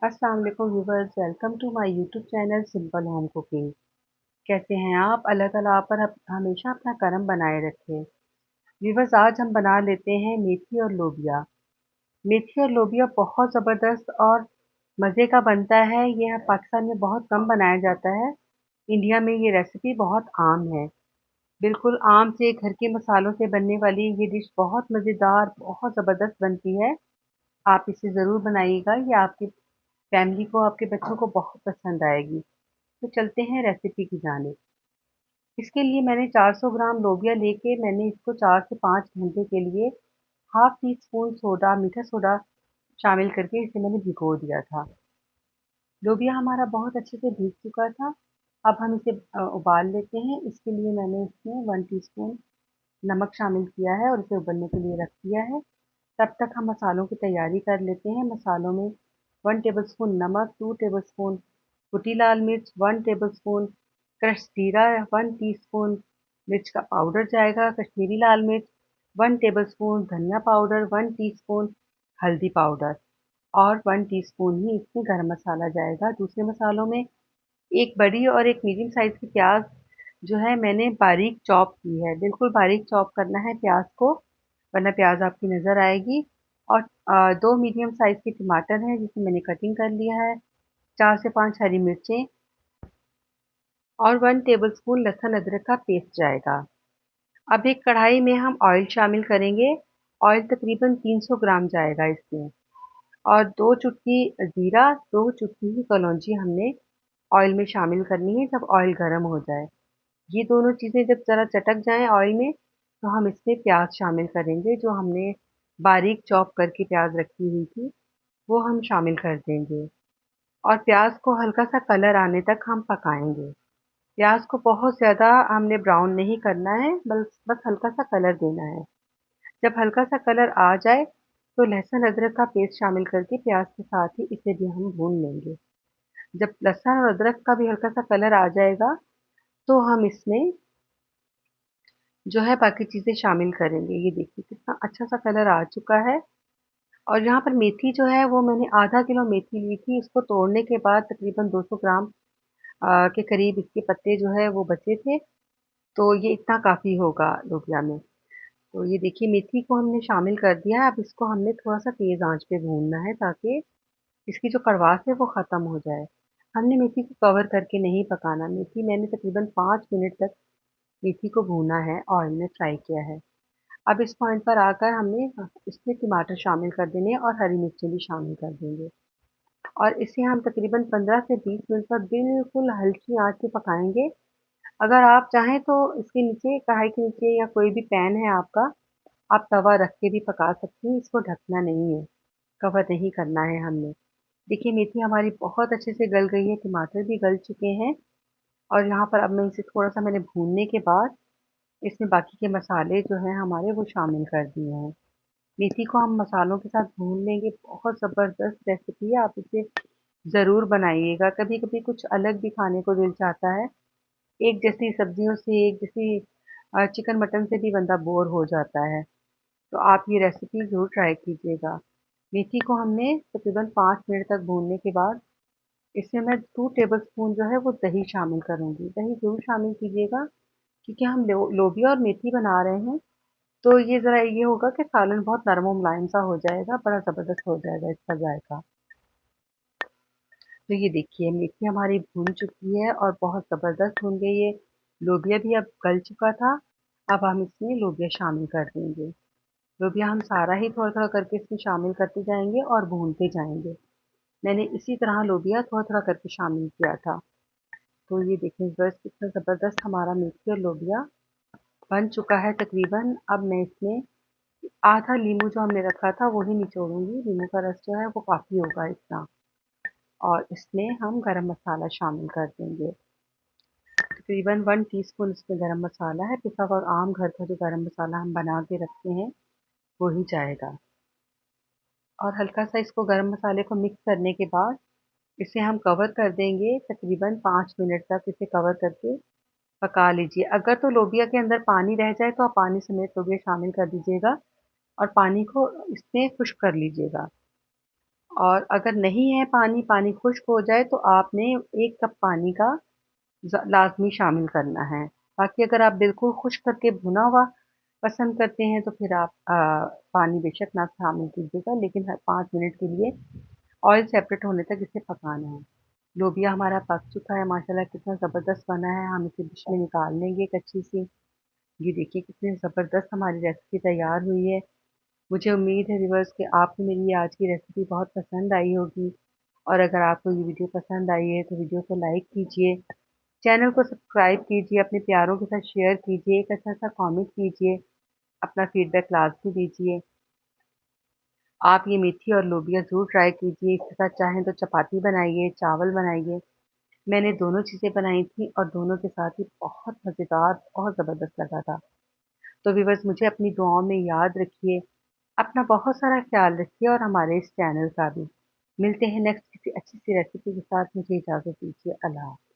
अस्सलाम वालेकुम viewers, welcome to my YouTube channel simple home cooking. कैसे हैं आप? अल्लाह ताला आप पर हमेशा अपना करम बनाए रखे। व्यूवर्स, आज हम बना लेते हैं मेथी और लोबिया। मेथी और लोबिया बहुत ज़बरदस्त और मज़े का बनता है। ये पाकिस्तान में बहुत कम बनाया जाता है। इंडिया में ये रेसिपी बहुत आम है। बिल्कुल आम से घर के मसालों से बनने वाली ये डिश बहुत मज़ेदार, बहुत ज़बरदस्त बनती है। आप इसे ज़रूर बनाइएगा। ये आपकी फैमिली को, आपके बच्चों को बहुत पसंद आएगी। तो चलते हैं रेसिपी की जानिब। इसके लिए मैंने 400 ग्राम लोबिया लेके मैंने इसको 4 से 5 घंटे के लिए हाफ टी स्पून सोडा, मीठा सोडा शामिल करके इसे मैंने भिगो दिया था। लोबिया हमारा बहुत अच्छे से भीग चुका था। अब हम इसे उबाल लेते हैं। इसके लिए मैंने इसमें 1 टीस्पून नमक शामिल किया है और इसे उबलने के लिए रख दिया है। तब तक हम मसालों की तैयारी कर लेते हैं। मसालों में 1 टेबलस्पून नमक, 2 टेबलस्पून कुटी लाल मिर्च, 1 टेबलस्पून क्रश जीरा, 1 टीस्पून मिर्च का पाउडर जाएगा, कश्मीरी लाल मिर्च, 1 टेबलस्पून धनिया पाउडर, 1 टीस्पून हल्दी पाउडर और 1 टीस्पून ही इसमें गरम मसाला जाएगा। दूसरे मसालों में एक बड़ी और एक मीडियम साइज़ की प्याज जो है मैंने बारीक चॉप की है। बिल्कुल बारीक चॉप करना है प्याज को, वरना प्याज आपकी नज़र आएगी। और 2 मीडियम साइज़ के टमाटर हैं जिसे मैंने कटिंग कर लिया है, 4 से 5 हरी मिर्चें और 1 टेबलस्पून लहसुन अदरक का पेस्ट जाएगा। अब एक कढ़ाई में हम ऑयल शामिल करेंगे। ऑयल तकरीबन 300 ग्राम जाएगा इसमें और 2 चुटकी ज़ीरा, 2 चुटकी ही कलौंजी हमने ऑयल में शामिल करनी है जब ऑयल गर्म हो जाए। ये दोनों चीज़ें जब ज़रा चटक जाएँ ऑयल में, तो हम इसमें प्याज़ शामिल करेंगे जो हमने बारीक चॉप करके प्याज़ रखी हुई थी, वो हम शामिल कर देंगे और प्याज़ को हल्का-सा कलर आने तक हम पकाएँगे। प्याज़ को बहुत ज़्यादा हमने ब्राउन नहीं करना है, बस हल्का-सा कलर देना है। जब हल्का-सा कलर आ जाए, तो लहसुन अदरक का पेस्ट शामिल करके प्याज़ के साथ ही इसे भी हम भून लेंगे। जब लहसुन और अदरक का भी हल्का-सा कलर आ जाएगा, तो हम इसमें जो है बाकी चीज़ें शामिल करेंगे। ये देखिए कितना अच्छा-सा कलर आ चुका है और यहाँ पर मेथी जो है वो मैंने आधा किलो मेथी ली थी। इसको तोड़ने के बाद तकरीबन 200 ग्राम के करीब इसके पत्ते जो है वो बचे थे। तो ये इतना काफ़ी होगा लोबिया में। तो ये देखिए मेथी को हमने शामिल कर दिया है। अब इसको हमने थोड़ा-सा तेज़ आँच पे भूनना है ताकि इसकी जो कड़वाहट है वो ख़त्म हो जाए। हमने मेथी को कवर करके नहीं पकाना। मेथी मैंने तकरीबन 5 मिनट तक मेथी को भूना है, ऑयल में फ्राई किया है। अब इस पॉइंट पर आकर हमने इसमें टमाटर शामिल कर देने हैं और हरी मिर्चें भी शामिल कर देंगे और इसे हम तकरीबन 15 से 20 मिनट तक बिल्कुल हल्की आँच पे पकाएँगे। अगर आप चाहें तो इसके नीचे कढ़ाई के नीचे या कोई भी पैन है आपका, आप तवा रख के भी पका सकती हैं। इसको ढकना नहीं है, कवर नहीं करना है हमने। देखिए मेथी हमारी बहुत अच्छे से गल गई है, टमाटर भी गल चुके हैं और यहाँ पर अब मैं इसे थोड़ा-सा मैंने भूनने के बाद इसमें बाकी के मसाले जो हैं हमारे वो शामिल कर दिए हैं। मेथी को हम मसालों के साथ भून लेंगे, बहुत ज़बरदस्त रेसिपी है, आप इसे ज़रूर बनाइएगा। कभी-कभी कुछ अलग भी खाने को दिल चाहता है। एक जैसी सब्जियों से, एक जैसी चिकन मटन से भी बंदा बोर हो जाता है। तो आप ये रेसिपी ज़रूर ट्राई कीजिएगा। मेथी को हमने तकरीबन 5 मिनट तक भूनने के बाद इसमें मैं 2 टेबलस्पून जो है वो दही शामिल करूँगी। दही ज़रूर शामिल कीजिएगा क्योंकि हम लोबिया और मेथी बना रहे हैं, तो ये ज़रा ये होगा कि सालन बहुत नरम और मुलायम सा हो जाएगा, बड़ा ज़बरदस्त हो जाएगा इसका जायका। तो ये देखिए मेथी हमारी भून चुकी है और बहुत ज़बरदस्त भून गई है। लोबिया भी अब गल चुका था। अब हम इसमें लोबिया शामिल कर देंगे। लोबिया हम सारा ही थोड़ा-थोड़ा करके इसमें शामिल करते जाएँगे और भूनते जाएँगे। मैंने इसी तरह लोबिया थोड़ा-थोड़ा करके शामिल किया था। तो ये देखें बस कितना ज़बरदस्त हमारा मेथी और लोबिया बन चुका है तकरीबन। अब मैं इसमें आधा नींबू जो हमने रखा था वो ही निचोड़ूँगी। नींबू का रस जो है वो काफ़ी होगा इतना और इसमें हम गरम मसाला शामिल कर देंगे। तकरीबन 1 टीस्पून इसमें गरम मसाला है, पिसा हुआ आम घर का जो गरम मसाला हम बना के रखते हैं, वो ही जाएगा। और हल्का-सा इसको गरम मसाले को मिक्स करने के बाद इसे हम कवर कर देंगे तकरीबन 5 मिनट तक इसे कवर करके पका लीजिए। अगर तो लोबिया के अंदर पानी रह जाए तो आप पानी समेत लोबिया शामिल कर दीजिएगा और पानी को इसमें खुश्क कर लीजिएगा। और अगर नहीं है पानी, पानी खुश्क हो जाए तो आपने 1 कप पानी का लाज़मी शामिल करना है। बाकी अगर आप बिल्कुल खुश्क करके भुना हुआ पसंद करते हैं तो फिर आप पानी बेशक ना शामिल कीजिएगा, लेकिन हर 5 मिनट के लिए ऑयल सेपरेट होने तक इसे पकाना है। लोबिया हमारा पक चुका है, माशाल्लाह कितना ज़बरदस्त बना है। हम इसे डिश में निकाल लेंगे एक अच्छी सी। ये देखिए कितनी ज़बरदस्त हमारी रेसिपी तैयार हुई है। मुझे उम्मीद है व्यूअर्स कि आपको मेरी ये आज की रेसिपी बहुत पसंद आई होगी, और अगर आपको ये वीडियो पसंद आई है तो वीडियो को लाइक कीजिए, चैनल को सब्सक्राइब कीजिए, अपने प्यारों के साथ शेयर कीजिए, एक अच्छा-सा कमेंट कीजिए, अपना फीडबैक लाज़मी दीजिए। आप ये मेथी और लोबिया ज़रूर ट्राई कीजिए, इसके साथ चाहें तो चपाती बनाइए, चावल बनाइए। मैंने दोनों चीज़ें बनाई थी और दोनों के साथ ही बहुत मज़ेदार, बहुत ज़बरदस्त लगा था। तो व्यूअर्स मुझे अपनी दुआओं में याद रखिए, अपना बहुत सारा ख़्याल रखिए और हमारे इस चैनल का भी। मिलते हैं नेक्स्ट किसी अच्छी सी रेसिपी के साथ, मुझे इजाज़त दीजिए। अल्लाह हाफ़िज़।